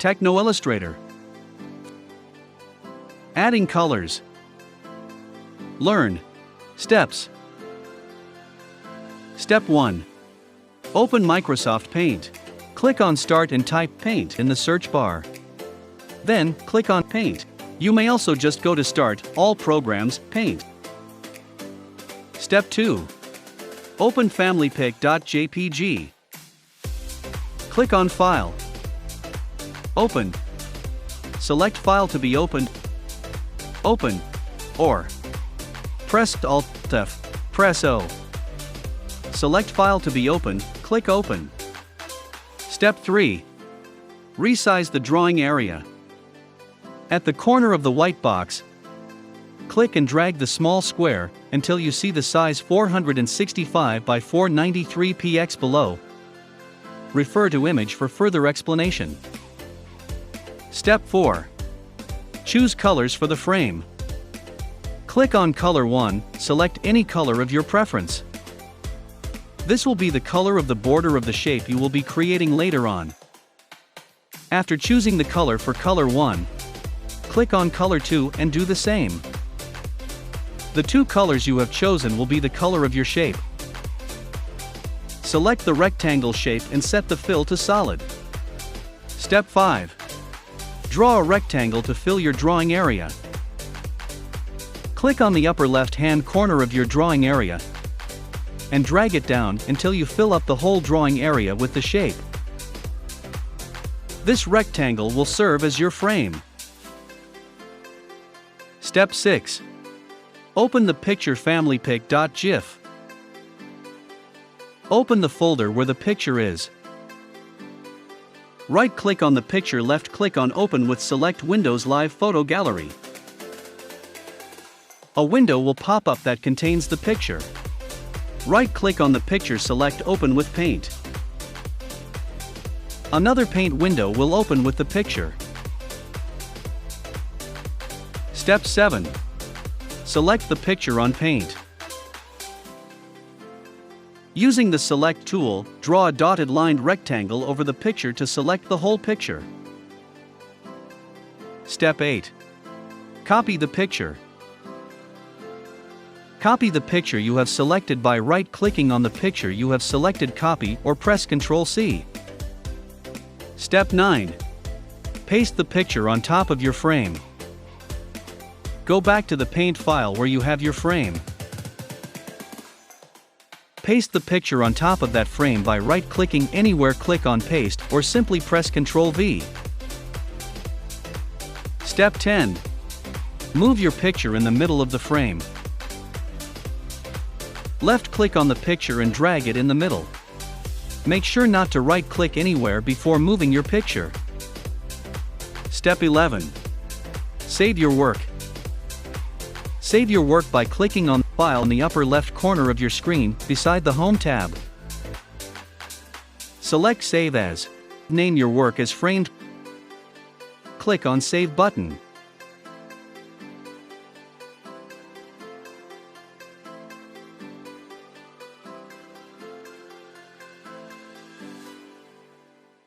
TechnoIllustrator. Adding colors. Learn. Steps. Step 1. Open Microsoft Paint. Click on Start and type Paint in the search bar. Then, click on Paint. You may also just go to Start, All Programs, Paint. Step 2. Open FamilyPic.jpg. Click on File. Open. Select File to be opened. Open. Or press Alt-F, press O. Select File to be opened, click Open. Step 3. Resize the drawing area. At the corner of the white box, click and drag the small square until you see the size 465 by 493 px below. Refer to image for further explanation. Step 4. Choose colors for the frame. Click on Color 1, select any color of your preference. This will be the color of the border of the shape you will be creating later on. After choosing the color for Color 1, click on Color 2 and do the same. The two colors you have chosen will be the color of your shape. Select the rectangle shape and set the fill to solid. Step 5. Draw a rectangle to fill your drawing area. Click on the upper left-hand corner of your drawing area and drag it down until you fill up the whole drawing area with the shape. This rectangle will serve as your frame. Step 6. Open the picture FamilyPic.gif. Open the folder where the picture is. Right-click on the picture, left-click on Open with select Windows Live Photo Gallery. A window will pop up that contains the picture. Right-click on the picture, select Open with Paint. Another Paint window will open with the picture. Step 7. Select the picture on Paint. Using the Select tool, draw a dotted lined rectangle over the picture to select the whole picture. Step 8. Copy the picture. Copy the picture you have selected by right-clicking on the picture you have selected, copy, or press Ctrl+C. Step 9. Paste the picture on top of your frame. Go back to the Paint file where you have your frame. Paste the picture on top of that frame by right-clicking anywhere, click on Paste, or simply press Ctrl+V. Step 10. Move your picture in the middle of the frame. Left-click on the picture and drag it in the middle. Make sure not to right-click anywhere before moving your picture. Step 11. Save your work. Save your work by clicking on the file in the upper left corner of your screen, beside the Home tab. Select Save As. Name your work as Framed. Click on Save button.